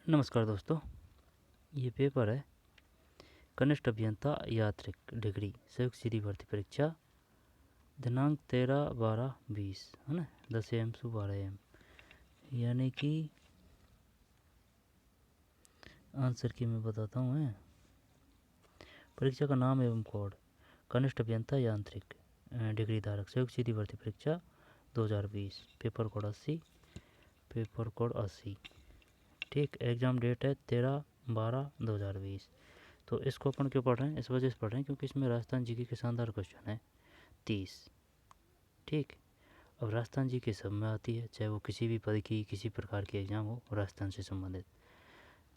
नमस्कार दोस्तों, ये पेपर है कनिष्ठ अभियंता यांत्रिक डिग्री संयुक्त सीधी भर्ती परीक्षा दिनांक 13/12/20 है ना, 10 AM से 12 AM, यानी कि आंसर की मैं बताता हूँ। है परीक्षा का नाम एवं कोड कनिष्ठ अभियंता यांत्रिक डिग्री धारक संयुक्त सीधी भर्ती परीक्षा 2020, पेपर कोड 80। ठीक, एग्ज़ाम डेट है 13/12/2020। तो इसको अपन क्यों पढ़ रहे हैं? इस वजह से पढ़ रहे हैं क्योंकि इसमें राजस्थान जीके के शानदार क्वेश्चन है 30। ठीक, अब राजस्थान जी के सब में आती है, चाहे वो किसी भी पद की किसी प्रकार की एग्ज़ाम हो राजस्थान से संबंधित।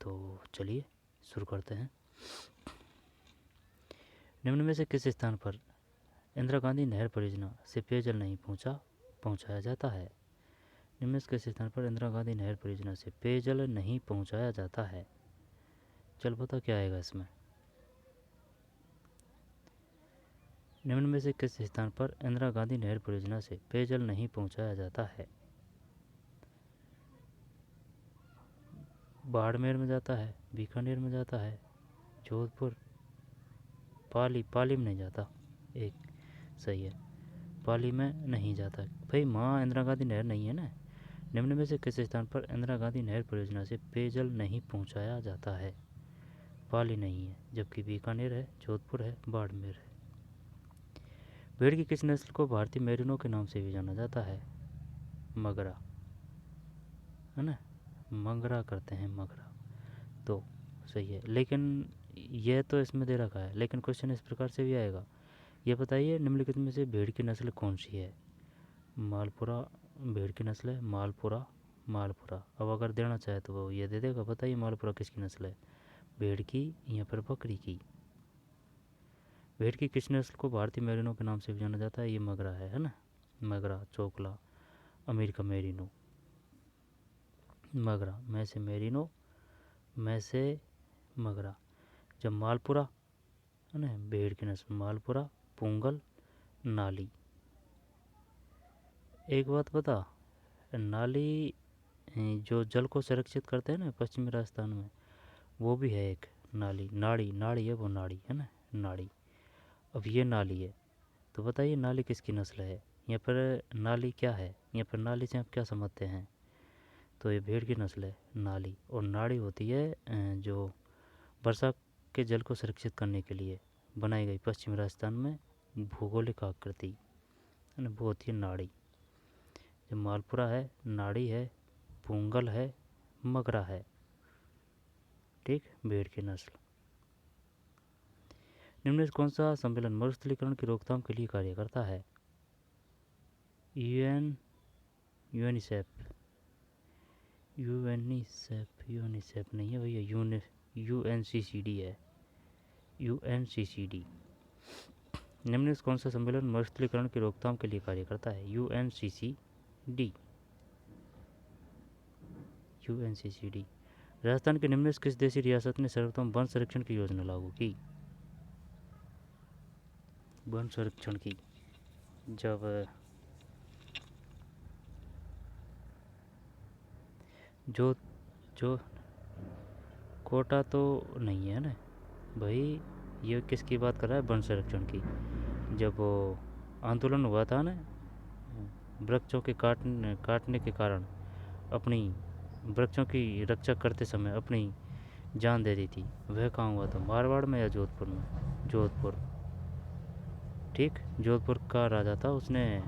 तो चलिए शुरू करते हैं। निम्न में से किस स्थान पर इंदिरा गांधी नहर परियोजना से पेयजल नहीं पहुंचाया जाता है? निम्न में से किस स्थान पर इंदिरा गांधी नहर परियोजना से पेयजल नहीं पहुंचाया जाता है? चल पता क्या आएगा इसमें। निम्न में से किस स्थान पर इंदिरा गांधी नहर परियोजना से पेयजल नहीं पहुंचाया जाता है? बाड़मेर में जाता है, बीकानेर में जाता है, जोधपुर, पाली में नहीं जाता। एक सही है, पाली में नहीं जाता। भाई माँ इंदिरा गांधी नहर नहीं है ना। निम्न में से किस स्थान पर इंदिरा गांधी नहर परियोजना से पेयजल नहीं पहुंचाया जाता है? पाली नहीं है, जबकि बीकानेर है, जोधपुर है, बाड़मेर है। भेड़ की किस नस्ल को भारतीय मेरिनो के नाम से भी जाना जाता है? मगरा, है ना, मंगरा करते हैं, मगरा। तो सही है, लेकिन यह तो इसमें दे रखा है, लेकिन क्वेश्चन इस प्रकार से भी आएगा, ये बताइए निम्नलिखित में से भेड़ की नस्ल कौन सी है? मालपुरा भेड़ की नस्ल है, मालपुरा। अब अगर देना चाहे तो वो ये दे देगा। बताइए मालपुरा किसकी नस्ल है, भेड़ की या फिर बकरी की? भेड़ की किस नस्ल को भारतीय मेरिनो के नाम से भी जाना जाता है? ये मगरा है ना, मगरा, चोकला, अमेरिका मेरिनो। मगरा में से मेरिनो, में से मगरा। जब मालपुरा है ना, भेड़ की नस्ल मालपुरा, पूंगल, नाली। एक बात बता, नाली जो जल को संरक्षित करते हैं ना पश्चिमी राजस्थान में, वो भी है एक नाली। नाड़ी है वो, नाड़ी है ना, नाड़ी। अब ये नाली है, तो बताइए नाली किसकी नस्ल है? यहाँ पर नाली क्या है? यहाँ पर नाली से आप क्या समझते हैं? तो ये भेड़ की नस्ल है नाली। और नाड़ी होती है जो वर्षा के जल को सुरक्षित करने के लिए बनाई गई पश्चिमी राजस्थान में भौगोलिक आकृति है ना, वो होती है नाड़ी। जो मालपुरा है, नाड़ी है, पूंगल है, मगरा है। ठीक, भेड़ की नस्ल। निम्न में कौन सा सम्मेलन मरुस्थलीकरण की रोकथाम के लिए कार्य करता है? यूएनिसेफ नहीं है भैया, यूएनसीसीडी है, यूएनसीसीडी। निम्न में कौन सा सम्मेलन मरुस्थलीकरण की रोकथाम के लिए कार्य करता है? यूएनसीसीडी। राजस्थान के निम्न किस देशी रियासत ने सर्वोत्तम वन संरक्षण की योजना लागू की? वन संरक्षण की जब जो जो कोटा तो नहीं है ना भाई, ये किसकी बात कर रहा है? वन संरक्षण की। जब वो आंदोलन हुआ था ना, वृक्षों के काटने के कारण अपनी वृक्षों की रक्षा करते समय अपनी जान दे दी थी, वह कहाँ हुआ था? मारवाड़ में या जोधपुर में? जोधपुर। ठीक, जोधपुर का राजा था, उसने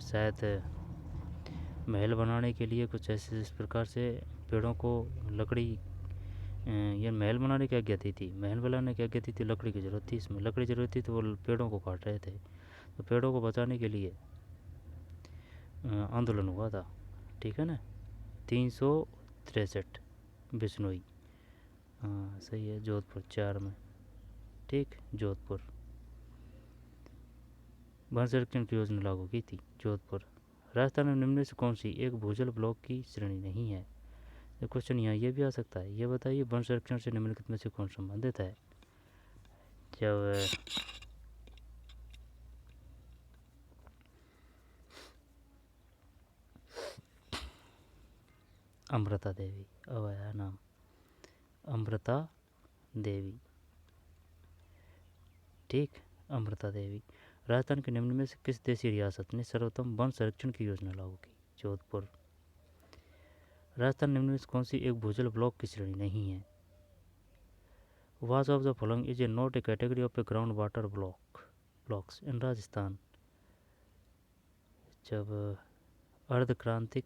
शायद महल बनाने के लिए कुछ ऐसे इस प्रकार से पेड़ों को लकड़ी, ये महल बनाने की आज्ञा दी थी, महल बनाने की आज्ञा दी थी, लकड़ी की ज़रूरत थी, इसमें लकड़ी ज़रूरत थी, तो वो पेड़ों को काट रहे थे। तो पेड़ों को बचाने के लिए आंदोलन हुआ था। ठीक है ना, 363 बिश्नोई। हाँ सही है, जोधपुर 4 में। ठीक, जोधपुर। वन संरक्षण की योजना लागू की थी, जोधपुर। राजस्थान में निम्न में से कौन सी एक भूजल ब्लॉक की श्रेणी नहीं है? ये क्वेश्चन यहाँ ये भी आ सकता है। ये बताइए वन संरक्षण से निम्नलिखित में से कौन संबंधित है? जब अमृता देवी, अब आया नाम, अमृता देवी। ठीक, अमृता देवी। राजस्थान के निम्न में से किस देशी रियासत ने सर्वोत्तम वन संरक्षण की योजना लागू की? जोधपुर। राजस्थान निम्न में से कौन सी एक भूजल ब्लॉक की श्रेणी नहीं है? Watch of the following is a not A category of A ground water blocks इन राजस्थान। जब अर्धक्रांतिक,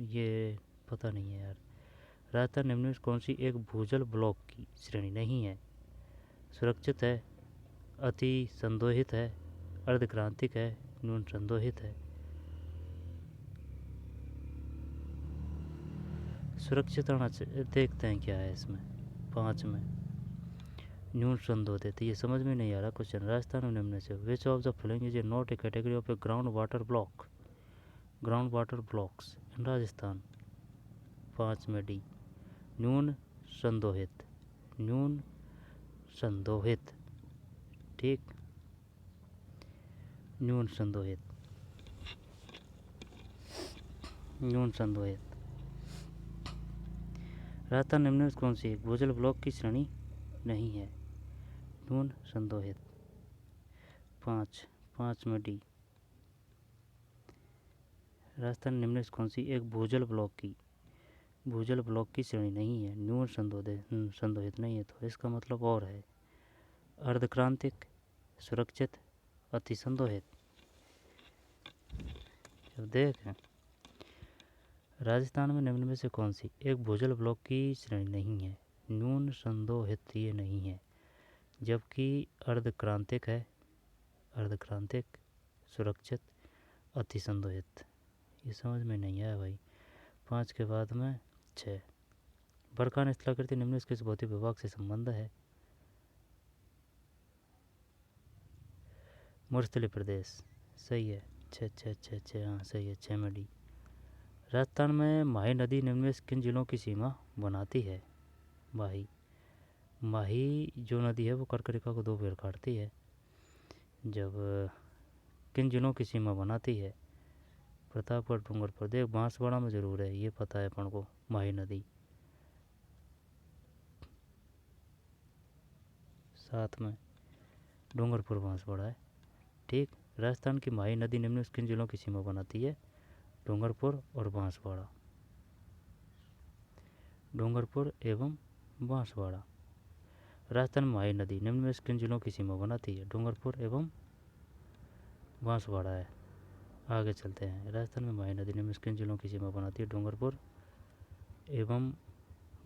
ये पता नहीं है यार। राजस्थान निम्न में कौन सी एक भूजल ब्लॉक की श्रेणी नहीं है? सुरक्षित है, अति संदोहित है, अर्धक्रांतिक है, न्यून संदोहित है। सुरक्षित होना चाहिए, देखते हैं क्या है इसमें। 5 में न्यून संदोहित, ये समझ में नहीं आ रहा क्वेश्चन। राजस्थान में निम्न से which of the following is a not A category of A ground water blocks इन राजस्थान? 5 में डी, न्यून संदोहित। ठीक, न्यून संदोहित। राजस्थान निम्न में कौन सी एक भूजल ब्लॉक की श्रेणी नहीं है? न्यून संदोहित। 5 में डी। राजस्थान निम्न में कौन सी एक भूजल ब्लॉक की श्रेणी नहीं है? न्यून संदोहित नहीं है, तो इसका मतलब और है अर्धक्रांतिक, सुरक्षित, अति संदोहित। अब देखें, राजस्थान में निम्न में से कौन सी एक भूजल ब्लॉक की श्रेणी नहीं है? न्यून संदोहित ये नहीं है, जबकि अर्धक्रांतिक है, सुरक्षित, अति संदोहित। ये समझ में नहीं आया भाई। 5 के बाद में 6, बरखान स्थलाकृति निम्न में किस भौतिक विभाग से संबंध है? मरुस्थलीय प्रदेश। सही है, 6 हाँ सही है, 6 में डी। राजस्थान में माही नदी निम्न में किन जिलों की सीमा बनाती है? माही जो नदी है वो कर्करिका को 2 बार काटती है। जब किन जिलों की सीमा बनाती है? प्रतापगढ़, डूंगरपुर। देख, बांसवाड़ा में ज़रूर है, ये पता है अपन को, माही नदी। 7 में डूंगरपुर, बांसवाड़ा है। ठीक, राजस्थान की माही नदी निम्न में किन जिलों की सीमा बनाती है? डूंगरपुर और बांसवाड़ा। डूंगरपुर एवं बांसवाड़ा। राजस्थान में माही नदी निम्न में किन जिलों की सीमा बनाती है? डूंगरपुर एवं बांसवाड़ा है। आगे चलते हैं। राजस्थान में माही नदी निम्न में किन जिलों की सीमा बनाती है? डूंगरपुर एवं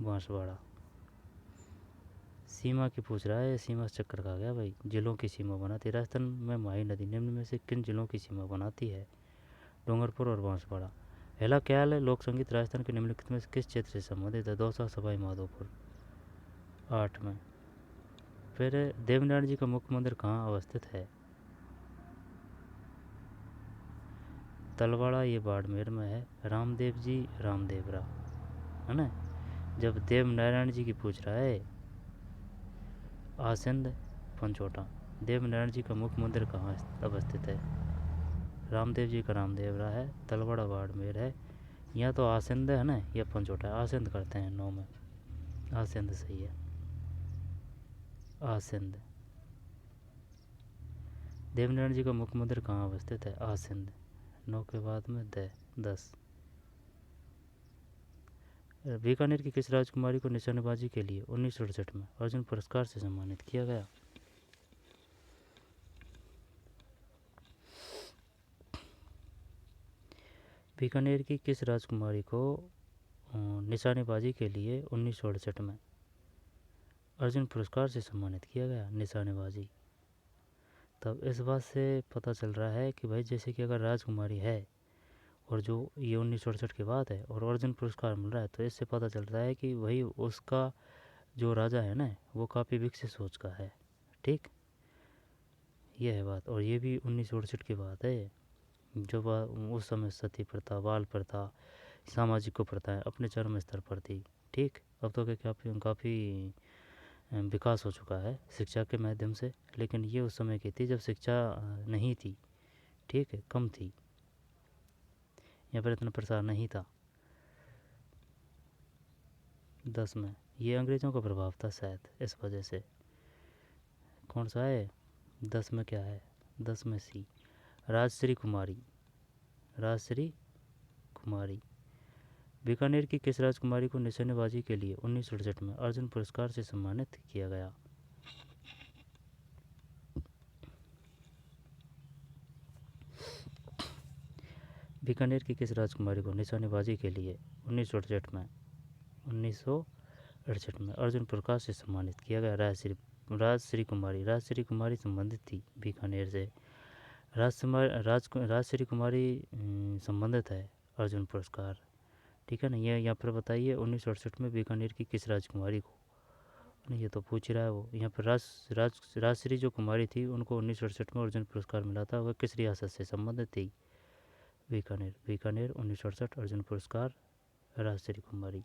बांसवाड़ा। सीमा की पूछ रहा है, सीमा से चक्कर खा गया भाई। जिलों की सीमा बनाती है। राजस्थान में माही नदी निम्न में से किन जिलों की सीमा बनाती है? डूंगरपुर और बांसवाड़ा। हेला ख्याल लोक संगीत राजस्थान के निम्नलिखित में किस क्षेत्र से संबंधित है? दौसा, सवाई माधोपुर। 8 में फिर देवनारायण जी का मुख्य मंदिर कहाँ अवस्थित है? तलवाड़ा, ये बाड़मेर में है। रामदेव जी, रामदेवरा, है ना। जब देवनारायण जी की पूछ रहा है, आसिंद, पंचोटा। देवनारायण जी का मुख्य मंदिर कहाँ अवस्थित है? रामदेव जी का रामदेवरा है, तलवाड़ा बाड़मेर है, या तो आसिंद है ना, या पंचोटा है। आसिंद करते हैं 9 में, आसिंद सही है, आसिंद। देवनारायण जी का मुख्य मंदिर कहाँ अवस्थित है? आसिंद। 9 के बाद में 10। बीकानेर की किस राजकुमारी को निशानेबाजी के लिए 1968 में अर्जुन पुरस्कार से सम्मानित किया गया? बीकानेर की किस राजकुमारी को निशानेबाजी के लिए 1968 में अर्जुन पुरस्कार से सम्मानित किया गया? निशानेबाजी। तब इस बात से पता चल रहा है कि भाई, जैसे कि अगर राजकुमारी है और जो ये 1968 की बात है और अर्जुन पुरस्कार मिल रहा है, तो इससे पता चल रहा है कि वही उसका जो राजा है ना, वो काफ़ी विकसित सोच का है। ठीक, ये है बात। और ये भी 1968 की बात है, जो उस समय सती प्रथा, बाल प्रथा, सामाजिक कुप्रथाएं अपने चरम स्तर पर थी। ठीक, अब तो काफ़ी विकास हो चुका है शिक्षा के माध्यम से, लेकिन ये उस समय की थी जब शिक्षा नहीं थी। ठीक है, कम थी, यहाँ पर इतना प्रसार नहीं था। 10 में ये अंग्रेज़ों का प्रभाव था शायद, इस वजह से। कौन सा है 10 में? क्या है 10 में? सी, राजश्री कुमारी। राजश्री कुमारी। बीकानेर की किस राजकुमारी को निशानेबाजी के लिए 1968 में अर्जुन पुरस्कार से सम्मानित किया गया? बीकानेर की किस राजकुमारी को निशानेबाजी के लिए 1968 में अर्जुन पुरस्कार से सम्मानित किया गया? राजश्री कुमारी। राजश्री कुमारी संबंधित थी बीकानेर से। राजश्री कुमारी संबंधित है अर्जुन पुरस्कार, ठीक है ना। ये यहाँ पर बताइए 1968 में बीकानेर की किस राजकुमारी को, नहीं ये तो पूछ रहा है वो। यहाँ पर राजश्री जो कुमारी थी उनको 1968 में अर्जुन पुरस्कार मिला था। वह किस रियासत से संबंधित थी? बीकानेर। बीकानेर 1968 अर्जुन पुरस्कार राजश्री कुमारी।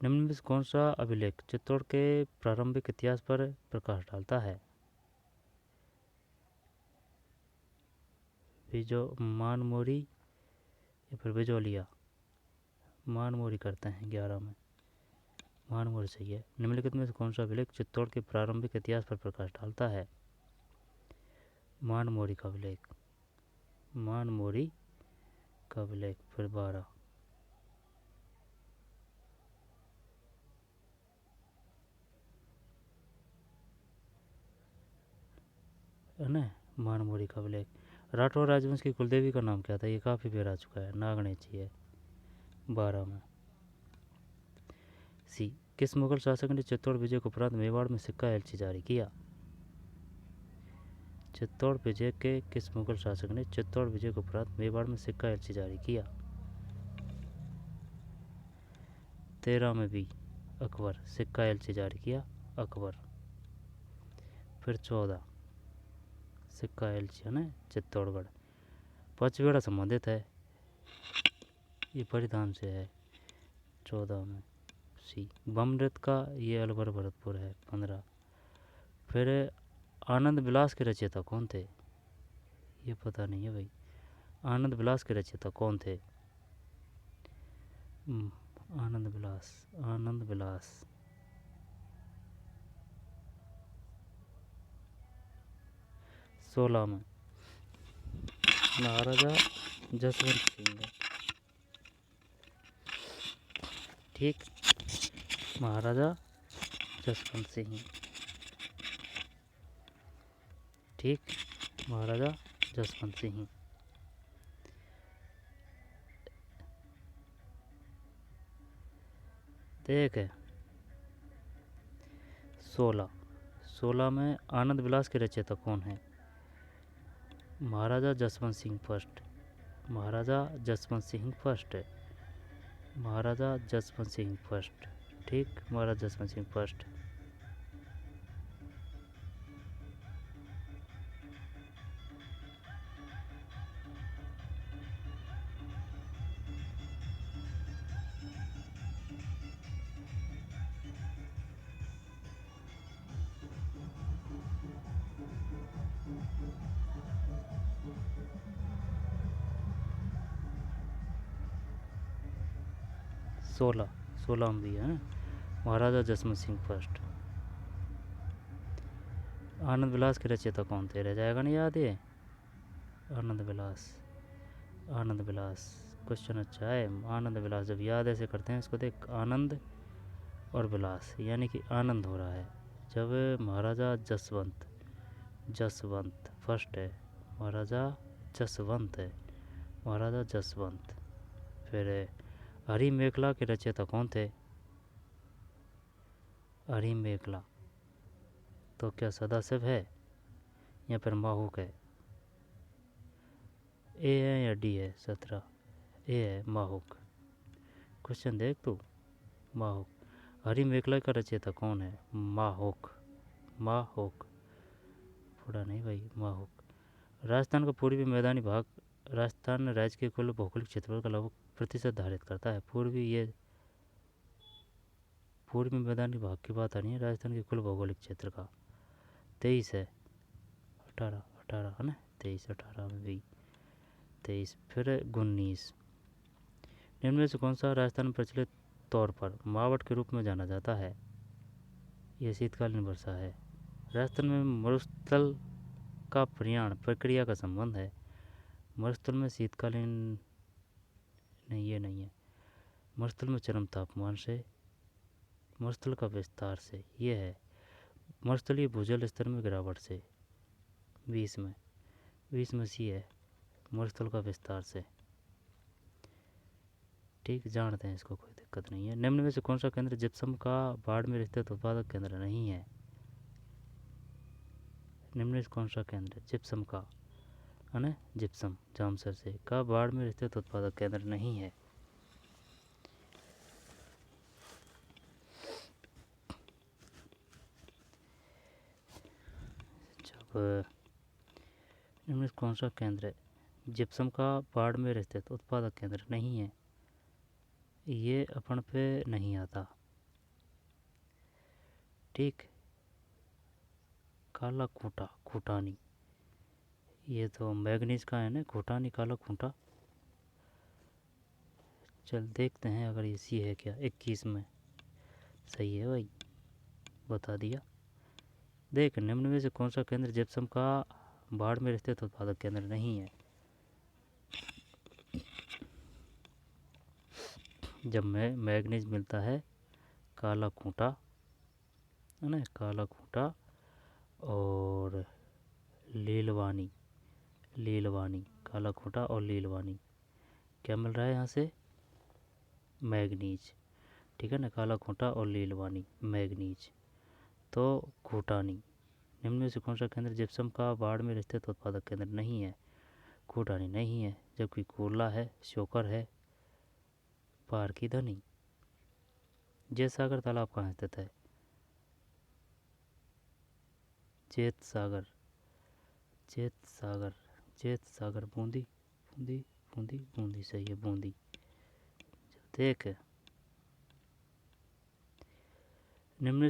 निम्न में से कौन सा अभिलेख चित्तौड़ के प्रारंभिक इतिहास पर प्रकाश डालता है? मानमोरी या फिर बिजौलिया? मानमोरी करते हैं 11 में, मानमोरी सही है। निम्नलिखित में से कौन सा अभिलेख चित्तौड़ के प्रारंभिक इतिहास पर प्रकाश डालता है? मानमोरी का अभिलेख। मानमोरी का अभिलेख। फिर 12 है ना, मानमोरी का अभिलेख। राठौर राजवंश की कुलदेवी का नाम क्या था? ये काफ़ी बेर आ चुका है, नागणेची है 12 में। सी, किस मुगल शासक ने चित्तौड़ विजय के उपरांत मेवाड़ में सिक्का एलची जारी किया? चित्तौड़ विजय के किस मुगल शासक ने चित्तौड़ विजय के उपरांत मेवाड़ में सिक्का एलची जारी किया? 13 में भी अकबर। सिक्का एलची जारी किया अकबर। फिर 14 सिक्का एलची है ना चित्तौड़गढ़। पचवेड़ा संबंधित है, ये परिधान से है 14 में। सी, बम नृत्य का ये अलवर भरतपुर है 15। फिर आनंद विलास के रचयिता कौन थे? ये पता नहीं है भाई, आनंद विलास के रचयिता कौन थे? आनंद विलास। आनंद विलास 16 में महाराजा जसवंत सिंह है, ठीक, महाराजा जसवंत सिंह, ठीक, महाराजा जसवंत सिंह। देख 16 में आनंद विलास के रचयिता कौन है? महाराजा जसवंत सिंह फर्स्ट। महाराजा जसवंत सिंह फर्स्ट। महाराजा जसवंत सिंह फर्स्ट, ठीक, महाराजा जसवंत सिंह फर्स्ट। सोलह में भी है महाराजा जसवंत सिंह फर्स्ट। आनंद विलास के रचयिता कौन थे? रह जाएगा नहीं याद ये, आनंद विलास। आनंद विलास क्वेश्चन अच्छा है। आनंद विलास जब याद ऐसे करते हैं इसको, देख आनंद और विलास यानी कि आनंद हो रहा है जब महाराजा जसवंत फर्स्ट है, महाराजा जसवंत है, महाराजा जसवंत। फिर हरी मेखला के रचयिता कौन थे? हरी मेखला तो क्या सदाशिव है या फिर माहूक है? ए है या डी है? 17 ए है, माहूक। क्वेश्चन देख तू, माहूक। हरी मेखला का रचयिता कौन है? माहूक। माहूक थोड़ा नहीं भाई, माहूक। राजस्थान का पूर्वी मैदानी भाग राजस्थान राज्य के कुल भौगोलिक क्षेत्रफल का लगभग प्रतिशत धारित करता है। पूर्वी मैदानी भाग की बात आ रही है राजस्थान के कुल भौगोलिक क्षेत्र का। 23 है, 18 है ना, 23 18 में भी 23। फिर 19 निम्न में से कौन सा राजस्थान में प्रचलित तौर पर मावट के रूप में जाना जाता है। यह शीतकालीन वर्षा है। राजस्थान में मरुस्थल का प्रयाण प्रक्रिया का संबंध है। मरुस्थल में शीतकालीन नहीं, ये नहीं है। मरुस्थल में चरम तापमान से, मरुस्थल का विस्तार से, ये है मरुस्थलीय भूजल स्तर में गिरावट से। 20 में सी है मरुस्थल का विस्तार से। ठीक, जानते हैं इसको, कोई दिक्कत नहीं है। निम्न में से कौन सा केंद्र जिप्सम का बाड़मेर स्थित उत्पादक केंद्र नहीं है? निम्न में से कौन सा केंद्र जिप्सम का, है ना, जिप्सम जामसर से का बाड़मेर स्थित उत्पादक केंद्र नहीं है? जब निम्न में से कौन सा केंद्र जिप्सम का बाड़मेर स्थित उत्पादक केंद्र नहीं है? ये अपन पे नहीं आता। ठीक, काला खूंटा, खूंटानी, ये तो मैग्नीज का है ना, खूंटानी काला खूंटा। चल देखते हैं अगर ये सी है क्या। 21 में सही है भाई, बता दिया। देख, निम्न में से कौन सा केंद्र जिप्सम का बाड़मेर स्थित उत्पादक केंद्र नहीं है? जब मैग्नीज मिलता है, काला खूंटा, है ना, काला खूंटा और लीलवानी, काला खूंटा और लीलवानी, क्या मिल रहा है यहाँ से? मैग्नीज। ठीक है ना, काला खूंटा और लीलवानी, मैग्नीज। तो खूंटानी। निम्न में से कौन सा केंद्र जिप्सम का बाड़मेर स्थित उत्पादक केंद्र नहीं है? खूंटानी नहीं है, जबकि कोरला है, शोकर है, पारकीधनी। जयसागर तालाब कहाँ स्थित है? जेत सागर बूंदी, बूंदी सही है, बूंदी। देख, निम्न में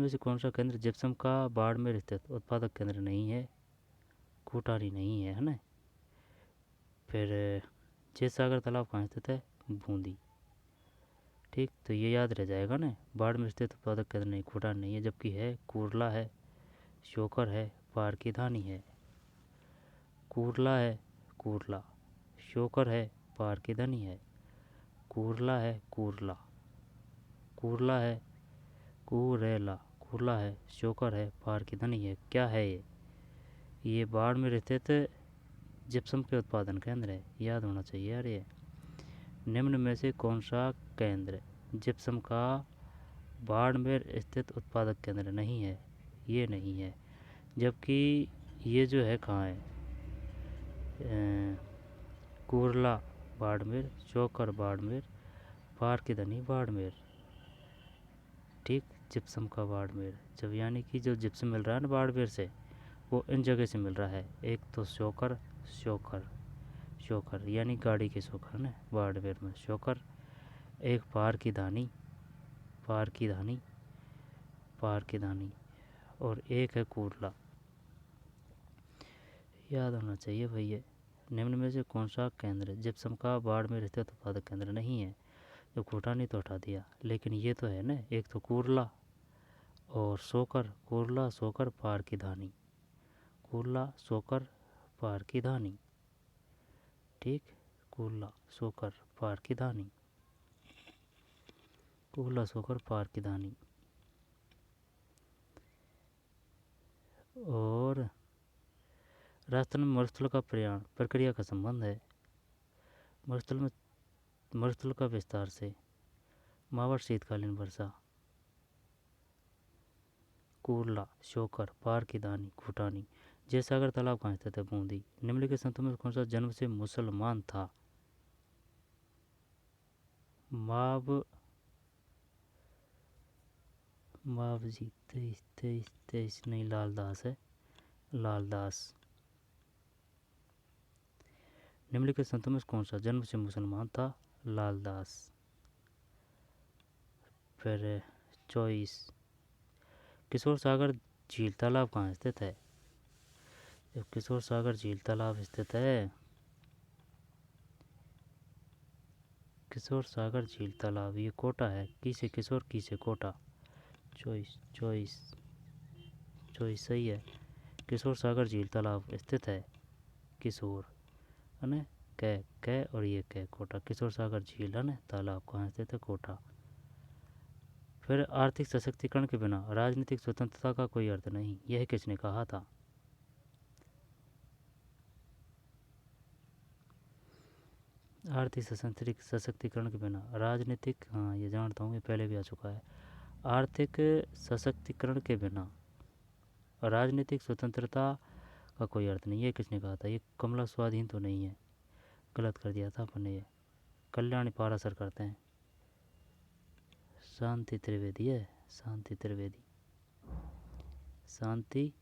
से कौन सा केंद्र जिप्सम का बाड़मेर स्थित उत्पादक केंद्र नहीं है? खूंटानी नहीं है, है ना। फिर जेतसागर तालाब कहाँ स्थित है? बूंदी। ठीक, तो ये याद रह जाएगा ना, बाड़मेर स्थित उत्पादक केंद्र नहीं, खूंटानी नहीं है, जबकि है कुरला है, शोकर है, पारकीधानी है। कुरला है, कुरला, शोकर है, पारकीधनी है। कुरला है, कुरला है, कुरला है, शोकर है, पारकीधनी है। क्या है ये बाड़मेर स्थित जिप्सम के उत्पादन केंद्र है, याद होना चाहिए यार ये। निम्न में से कौन सा केंद्र जिप्सम का बाड़मेर स्थित उत्पादक केंद्र नहीं है? ये नहीं है, जबकि ये जो है कहाँ है? कुरला बाड़मेर, शोकर बाड़मेर, पारकीधनी बाड़मेर। ठीक, जिप्सम का बाड़मेर, जब यानी कि जो जिप्सम मिल रहा है ना बाड़मेर से, वो इन जगह से मिल रहा है। एक तो शोकर यानी गाड़ी के शोकर ना, बाड़मेर में शोकर। एक पारकीधानी, और एक है कुरला। याद होना चाहिए भैया। निम्न में से कौन सा केंद्र जिप्सम का बाड़मेर स्थित उत्पादक केंद्र नहीं है? जो खूंटानी तो हटा दिया, लेकिन ये तो है ना, एक तो कुरला और शोकर, कुरला शोकर पारकीधानी, ठीक, कुरला शोकर पारकीधानी। और राजस्थान में मरुस्थल का प्रयाण प्रक्रिया का संबंध है। मरुस्थल का विस्तार से, मावट शीतकालीन वर्षा, कुरला शोकर पारकीधानी खूंटानी। जयसागर तालाब कहाँ स्थित है? बूंदी। निम्नलिखित संतों में कौन सा जन्म से मुसलमान था? मावजी 23 नहीं, लालदास है, लालदास। निम्नलिखित संतों में कौन सा जन्म से मुसलमान था? लालदास। फिर 24, किशोर सागर झील तालाब कहाँ स्थित है? जब किशोर सागर झील तालाब स्थित है किशोर सागर झील तालाब, ये कोटा है। की से किशोर, की से कोटा। चॉइस चॉइस चॉइस सही है। किशोर सागर झील तालाब स्थित है किशोर, है ना। कै और ये कै कोटा। किशोर सागर झील है ना तालाब कहाँ स्थित है, कोटा। फिर आर्थिक सशक्तिकरण के बिना राजनीतिक स्वतंत्रता का कोई अर्थ नहीं, यह किसने कहा था। आर्थिक सशक्तिकरण के बिना राजनीतिक, हाँ ये जानता हूँ, ये पहले भी आ चुका है। आर्थिक सशक्तिकरण के बिना राजनीतिक स्वतंत्रता का कोई अर्थ नहीं, ये किसने कहा था। ये कमला स्वाधीन तो नहीं है, गलत कर दिया था अपन ने। ये कल्याणी पारासर करते हैं। शांति त्रिवेदी है, शांति त्रिवेदी, शांति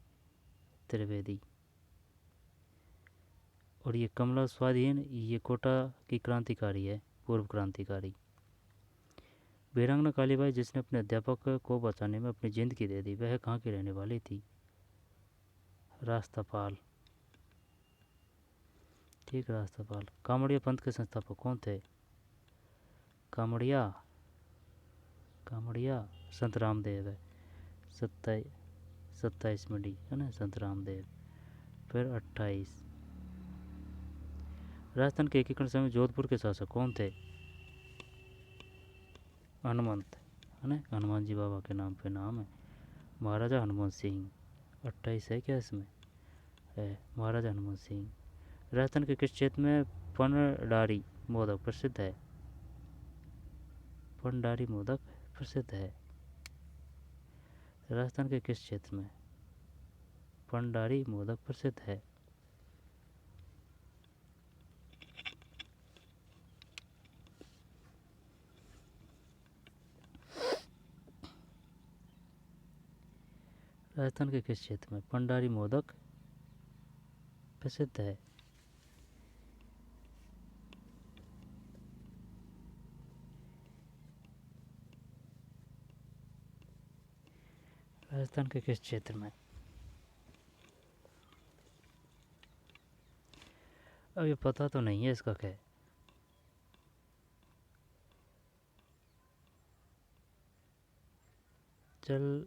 त्रिवेदी। और ये कमला स्वाधीन, ये कोटा की क्रांतिकारी है, पूर्व क्रांतिकारी। वीरांगना कालीबाई जिसने अपने अध्यापक को बचाने में अपनी जिंदगी दे दी, वह कहाँ की रहने वाली थी। रास्तापाल, ठीक, रास्तापाल। कामड़िया पंथ के संस्थापक कौन थे। कामड़िया संत रामदेव है। 27 में डी है ना, संत रामदेव। फिर 28, राजस्थान के एकीकरण समय जोधपुर के शासक कौन थे। हनुमंत, है ना, हनुमान जी बाबा के नाम पे नाम है, महाराजा हनुमान सिंह। 28 है क्या इसमें, है महाराजा हनुमान सिंह। राजस्थान के किस क्षेत्र में पंडारी मोदक प्रसिद्ध है। पंडारी मोदक प्रसिद्ध है। राजस्थान के किस क्षेत्र में पंडारी मोदक प्रसिद्ध है। राजस्थान के किस क्षेत्र में पंडारी मोदक प्रसिद्ध है। राजस्थान के किस क्षेत्र में। अब ये पता तो नहीं है इसका क्या है। चल,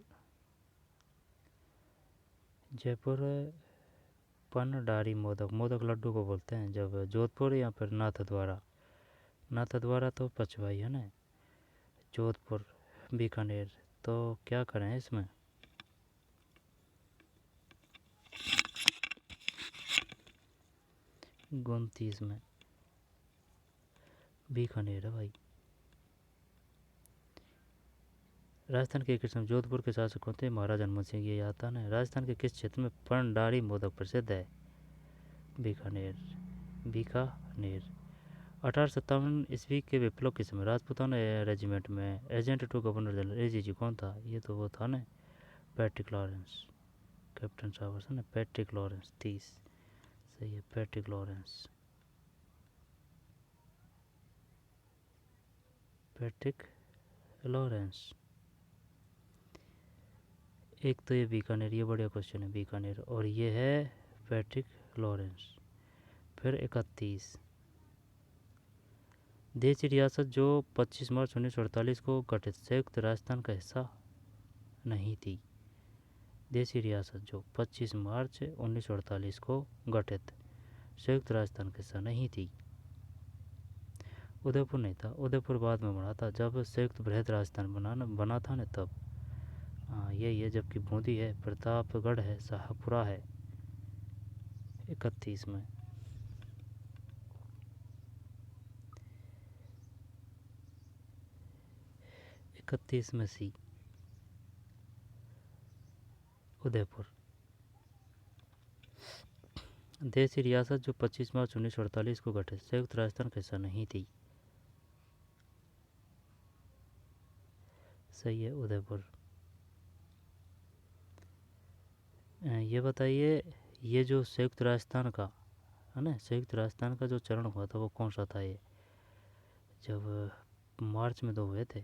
जयपुर पंडारी मोदक, मोदक लड्डू को बोलते हैं जब जोधपुर या फिर नाथद्वारा। नाथद्वारा तो पचवाई है ना। जोधपुर, बीकानेर, तो क्या करें इसमें। 29 में बीकानेर है भाई। राजस्थान के किस, जोधपुर के शासक होते हैं महाराजा हनुमान सिंह, ये आता है ना। राजस्थान के किस क्षेत्र में पंडारी मोदक प्रसिद्ध है। बीकानेर, बीकानेर। 1857 ईस्वी के विप्लव के समय राजपूताना रेजिमेंट में agent to governor general AGG कौन था। ये तो वो था ना, पैट्रिक लॉरेंस, कैप्टन साहब है ना, पैट्रिक लॉरेंस। 30 सही है, पैट्रिक लॉरेंस, पैट्रिक लॉरेंस। एक तो ये बीकानेर, ये बढ़िया क्वेश्चन है, बीकानेर, और ये है पैट्रिक लॉरेंस। फिर 31, देशी रियासत जो 25 मार्च 1948 को गठित संयुक्त राजस्थान का हिस्सा नहीं थी। देशी रियासत जो 25 मार्च 1948 को गठित संयुक्त राजस्थान का हिस्सा नहीं थी। उदयपुर नहीं था, उदयपुर बाद में बना था, जब संयुक्त बृहद राजस्थान बना था ना तब। हाँ यही है, जबकि बूंदी है, प्रतापगढ़ है, शाहपुरा है। 31 में। में सी, उदयपुर। देशी रियासत जो 25 मार्च 1948 को गठित संयुक्त राजस्थान का हिस्सा नहीं थी। सही है, उदयपुर। ये बताइए, ये जो संयुक्त राजस्थान का है ना, संयुक्त राजस्थान का जो चरण हुआ था वो कौन सा था। ये जब मार्च में 2 हुए थे,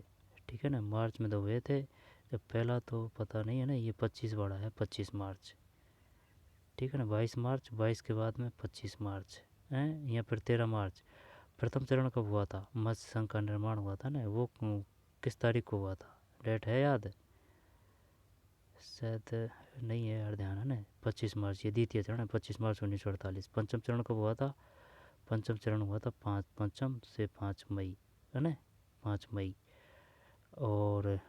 ठीक है ना, मार्च में 2 हुए थे। जब पहला तो पता नहीं है ना, ये 25 वाला है, 25 मार्च, ठीक है ना, 22 मार्च, 22 के बाद में 25 मार्च है, या फिर 13 मार्च। प्रथम चरण कब हुआ था? मत्स्य संघ का निर्माण हुआ था ना, वो किस तारीख को हुआ था? डेट है याद? शायद नहीं है यार, ध्यान है ना, 25 मार्च, ये द्वितीय चरण है, 25 मार्च 1948। पंचम चरण कब हुआ था? पंचम चरण हुआ था 5 मई है ना, 5 मई, और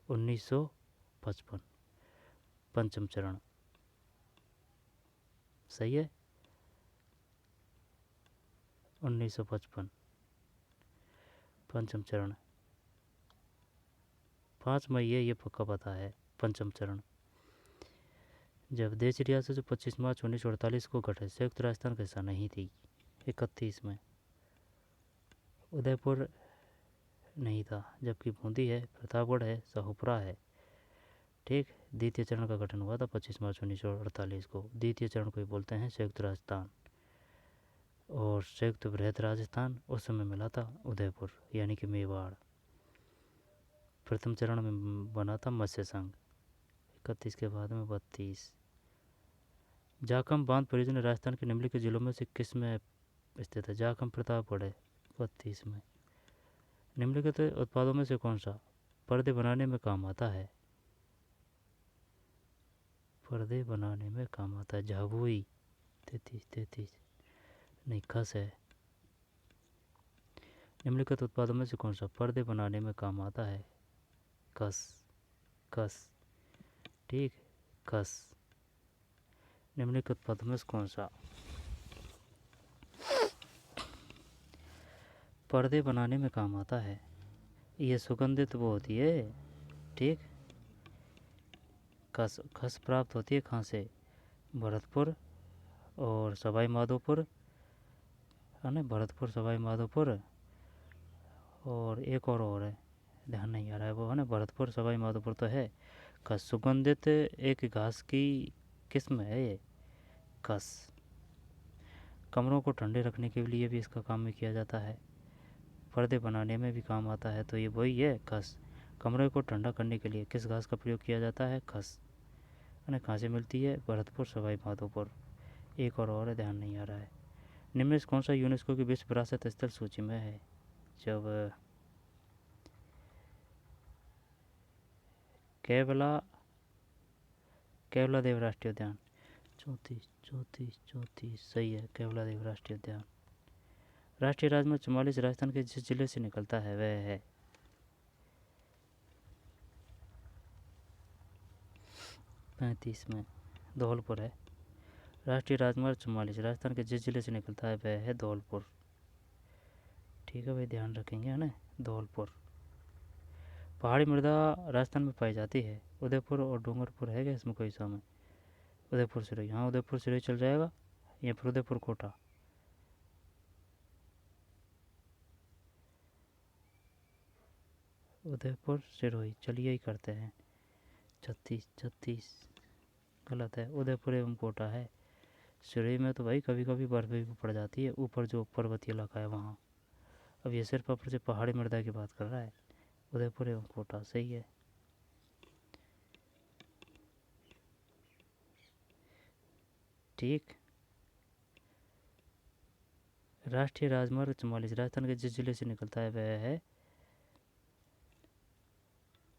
1955 पंचम चरण। सही है, 1955 पंचम चरण, 5 मई है, ये पक्का पता है। पंचम चरण जब देश रियासत जो 25 मार्च 1948 को गठित संयुक्त राजस्थान का हिस्सा नहीं थी। 31 में उदयपुर नहीं था, जबकि बूंदी है, प्रतापगढ़ है, शाहपुरा है। ठीक, द्वितीय चरण का गठन हुआ था 25 मार्च 1948 को। द्वितीय चरण को ही बोलते हैं संयुक्त राजस्थान, और संयुक्त बृहद राजस्थान उस समय मिला था उदयपुर यानी कि मेवाड़। प्रथम चरण में बना था मत्स्य संघ। 31 के बाद में 32। जाखम बांध परियोजना राजस्थान के निम्नलिखित जिलों में से किस में स्थित है? जाखम प्रतापगढ़ है 32 में। निम्नलिखित उत्पादों में से कौन सा पर्दे बनाने में काम आता है? पर्दे बनाने में काम आता है झाबुई 33 नहीं, खस है। निम्नलिखित उत्पादों में से कौन सा पर्दे बनाने में काम आता है? खस। ठीक, खस। निम्नलिखित उत्पादों में से कौन सा पर्दे बनाने में काम आता है? ये सुगंधित वो होती है। ठीक, खस प्राप्त होती है कहाँ से? भरतपुर और सवाई माधोपुर है ना, भरतपुर सवाई माधोपुर, और एक और है, ध्यान नहीं आ रहा है वो, है ना, भरतपुर सवाई माधोपुर तो है। खस सुगंधित एक घास की किस्म है ये खस। कमरों को ठंडे रखने के लिए भी इसका काम में किया जाता है, पर्दे बनाने में भी काम आता है, तो ये वही है खस। कमरे को ठंडा करने के लिए किस घास का प्रयोग किया जाता है? खस, है ना। कहाँ से मिलती है? भरतपुर सवाई माधोपुर। एक और है, ध्यान नहीं आ रहा है। निम्न से कौन सा यूनेस्को की विश्व विरासत स्थल सूची में है? जब केवला देव राष्ट्रीय उद्यान 34 सही है, केवला देव राष्ट्रीय उद्यान। राष्ट्रीय राजमार्ग 44 राजस्थान के जिस जिले से निकलता है वह है? 35 में धौलपुर है। राष्ट्रीय राजमार्ग 44 राजस्थान के जिस जिले से निकलता है वह है धौलपुर। ठीक है भाई, ध्यान रखेंगे, है ना, धौलपुर। पहाड़ी मृदा राजस्थान में पाई जाती है? उदयपुर और डूंगरपुर है क्या इसमें कोई समय? उदयपुर सिरोही, हाँ उदयपुर सिरोही चल जाएगा, या फिर उदयपुर कोटा? उदयपुर सिरोही, चलिए ही करते हैं। 36 गलत है, उदयपुर एवं कोटा है। सिरोही में तो भाई कभी कभी बर्फ़ भी पड़ जाती है, ऊपर जो पर्वतीय इलाका है वहाँ। अब ये सिर्फ ऊपर से पहाड़ी मृदा की बात कर रहा है। उदयपुर एवं कोटा सही है। ठीक, राष्ट्रीय राजमार्ग 44 राजस्थान के जिस जिले से निकलता है वह है?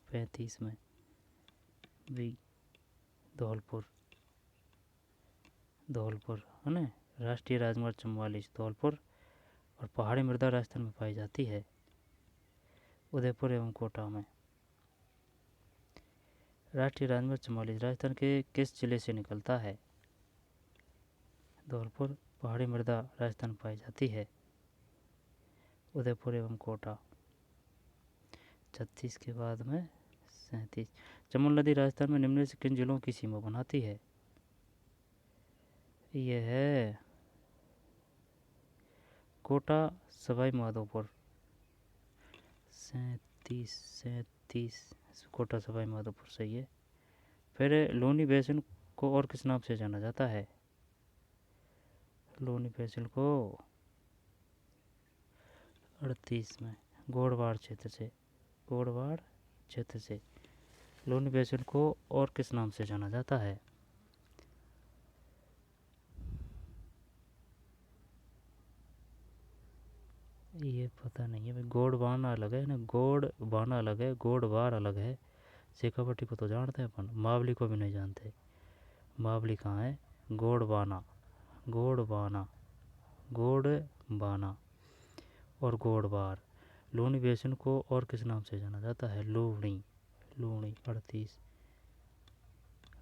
35 में भी धौलपुर है ना। राष्ट्रीय राजमार्ग 44 धौलपुर, और पहाड़ी मृदा राजस्थान में पाई जाती है उदयपुर एवं कोटा में। राष्ट्रीय राजमार्ग 44 राजस्थान के किस जिले से निकलता है? धौलपुर, पहाड़ी मृदा राजस्थान में पाई जाती है उदयपुर एवं कोटा। 36 के बाद में 37। चमोल नदी राजस्थान में निम्न से किन जिलों की सीमा बनाती है? यह है कोटा सवाई माधोपुर। 37 कोटा सवाई माधोपुर सही है। फिर लोनी बेसिन को और किस नाम से जाना जाता है? लोनी बेसिन को 38 में गोड़वाड़ क्षेत्र से लोनी बेसिन को और किस नाम से जाना जाता है? ये पता नहीं है भाई। गोड़ बाना अलग है ना, गोड़ बाना अलग है, गोड़ बार अलग है। शेखावटी को तो जानते हैं अपन, मावली को भी नहीं जानते। मावली कहाँ है? गोड़ बाना, गोड़ बाना, गोड़ बाना और गोड़ बार। लूणी बेसिन को और किस नाम से जाना जाता है? लूणी, लूणी 38।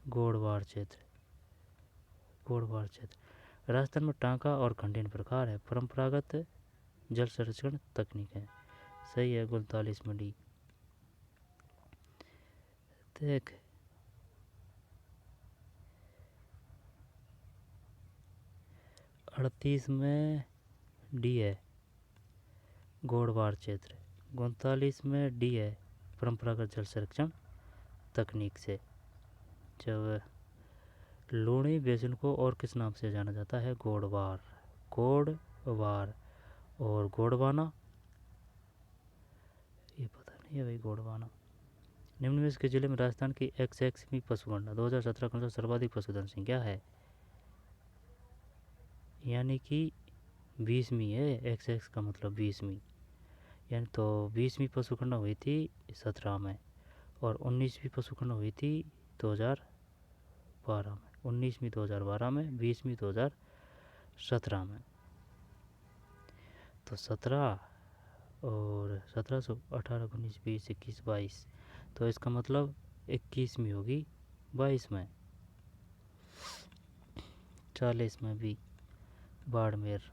गोड़वाड़ क्षेत्र, गोड़वाड़ क्षेत्र। राजस्थान में टांका और खंडीन प्रकार है। परंपरागत जल संरक्षण तकनीक है। सही है 39 में डी। देख 38 में डी है गोड़वाड़ क्षेत्र, 39 में डी है परंपरागत जल संरक्षण तकनीक से। जब लूणी बेसिन को और किस नाम से जाना जाता है? गोड़वार, गोड़वार और गोड़वाना, ये पता नहीं है भाई गोड़वाना। निम्न में इसके जिले में राजस्थान की XXवीं पशु गणना 2017 के अनुसार सर्वाधिक पशुधन संख्या है, यानी कि 20वीं है। XX का मतलब 20वीं, यानी तो 20वीं पशु गणना हुई थी 17 में और 19वीं पशु गणना हुई थी 2012 में। 19वीं 2012 में, 20वीं 2017 में। तो 17 और 17, 18, 19, 20, 21, 22, तो इसका मतलब 21वीं होगी 22 में। 40 में भी बाड़मेर।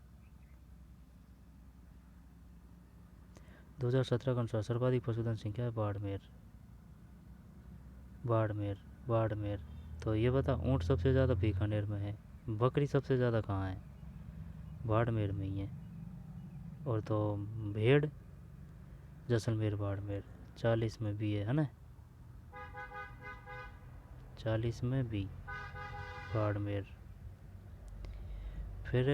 2017 के अनुसार सर्वाधिक पशुधन संख्या है बाड़मेर, बाड़मेर, बाड़मेर। तो ये बता, ऊँट सबसे ज़्यादा बीकानेर में है, बकरी सबसे ज़्यादा कहाँ है? बाड़मेर में ही है। और तो भेड़ जैसलमेर, बाड़मेर। 40 में भी है ना? 40 में भी बाड़मेर। फिर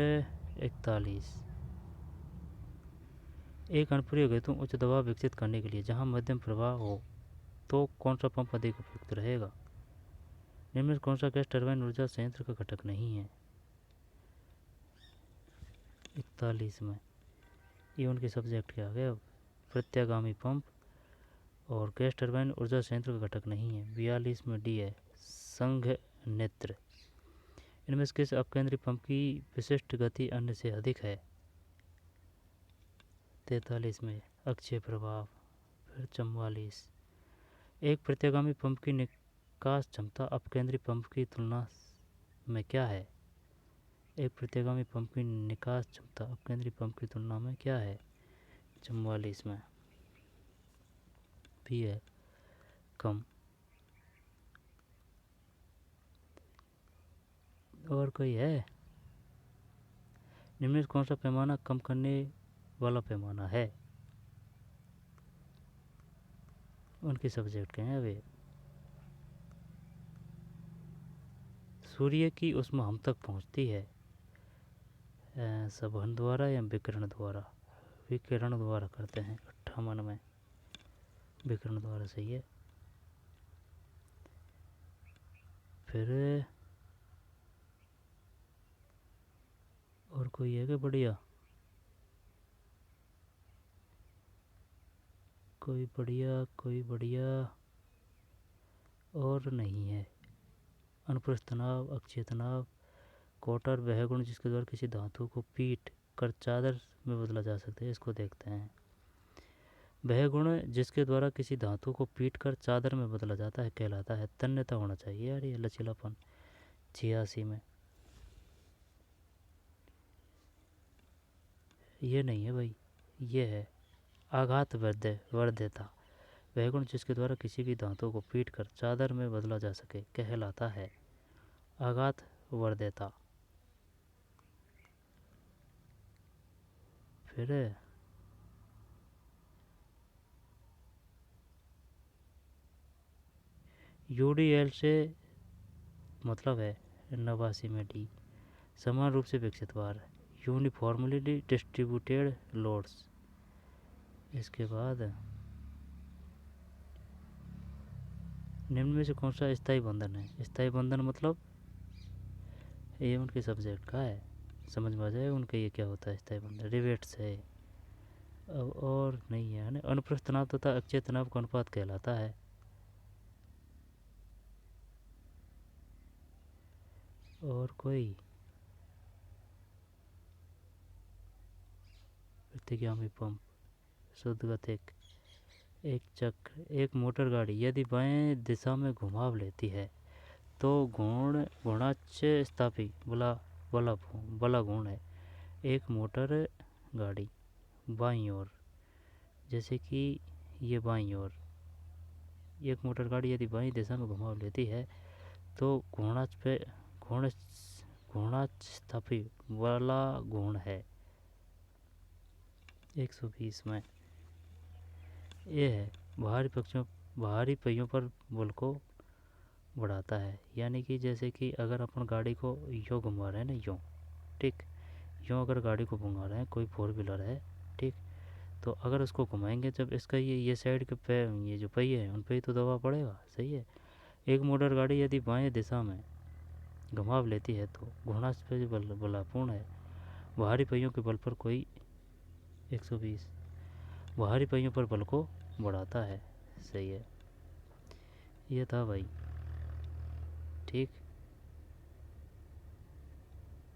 41, एक अनुप्रयोग हेतु उच्च दबाव विकसित करने के लिए जहां मध्यम प्रवाह हो तो कौन सा पंप अधिक उपयुक्त रहेगा? निम्न में कौन सा गैस टरबाइन ऊर्जा संयंत्र का घटक नहीं है? 41 में ये उनके सब्जेक्ट के आ गए। अब प्रत्यागामी पंप और गैस टरबाइन ऊर्जा संयंत्र का घटक नहीं है। 42 में डी है संघ नेत्र। इनमें से किस अपकेंद्री पंप की विशिष्ट गति अन्य से अधिक है? 43 में अक्षय प्रभाव। फिर 44, एक प्रत्यागामी पंप की निकास क्षमता अपकेंद्री पंप की तुलना में क्या है? एक प्रत्यागामी पंप की निकास क्षमता अपकेंद्री पंप की तुलना में क्या है? 44 में भी है कम। और कोई है? निम्न कौन सा पैमाना कम करने वाला पैमाना है? उनके सब्जेक्ट के हैं वे। सूर्य की ऊष्मा हम तक पहुंचती है संवहन द्वारा या विकिरण द्वारा? विकिरण द्वारा करते हैं 58 में, विकिरण द्वारा सही है। फिर और कोई है क्या बढ़िया? कोई बढ़िया, कोई बढ़िया और नहीं है। अनुप्रस्थ तनाव, अक्षीय तनाव, कोटर, वह गुण जिसके द्वारा किसी धातु को पीट कर चादर में बदला जा सकता है, इसको देखते हैं। वह गुण जिसके द्वारा किसी धातु को पीट कर चादर में बदला जाता है कहलाता है तन्यता होना चाहिए यार, ये लचीलापन। 86 में ये नहीं है भाई, ये है आघात वर्ध्यता। वह गुण जिसके द्वारा किसी भी धातु को पीट कर चादर में बदला जा सके कहलाता है आघात वर्ध्यता। फिर UDL से मतलब है 89 में डी समान रूप से विकसित भार, यूनिफॉर्मली डिस्ट्रीब्यूटेड लोड्स। इसके बाद निम्न में से कौन सा स्थायी बंधन है? स्थायी बंधन मतलब ये उनके सब्जेक्ट का है, समझ में आ जाए उनके ये क्या होता है। स्थायी बंधन रिवेट्स है। और नहीं है ना, अनुप्रस्थ तनाव तथा अक्षीय तनाव का अनुपात कहलाता है। और कोई प्रतिगामी पंप, शुद्ध गतिक, एक चक्र, एक मोटर गाड़ी यदि बाएं दिशा में घुमाव लेती है तो घूर्णाक्ष स्थापी बला गुण है। एक मोटर गाड़ी बाईं ओर, जैसे कि ये बाईं ओर, एक मोटर गाड़ी यदि बाईं दिशा में घुमाव लेती है तो घूर्णाक्ष स्थापी वाला गुण है 120 में। ये है बाहरी पहियों पर बल को बढ़ाता है। यानी कि जैसे कि अगर अपन गाड़ी को यूँ घुमा रहे हैं ना, यूँ, ठीक, यूँ अगर गाड़ी को घुमा रहे हैं, कोई 4 व्हीलर है, ठीक, तो अगर उसको घुमाएंगे जब इसका ये साइड के पे ये जो पहिए हैं उन पे ही तो दबाव पड़ेगा, सही है। एक मोटर गाड़ी यदि बाएं दिशा में घुमाव लेती है तो घूर्णाक्ष बल बलापूर्ण है। बाहरी पहियों के बल पर कोई 120 बाहरी पहियों पर बल को बढ़ाता है, सही है। ये था भाई, ठीक,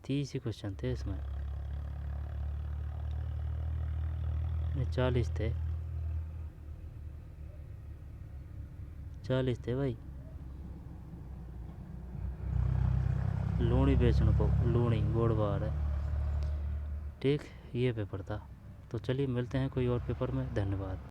30 ही क्वेश्चन थे इसमें, 40 थे, 40 थे भाई। लूणी बेचने को, लूणी गोड़ बार है, ठीक, ये पेपर था। तो चलिए मिलते हैं कोई और पेपर में, धन्यवाद।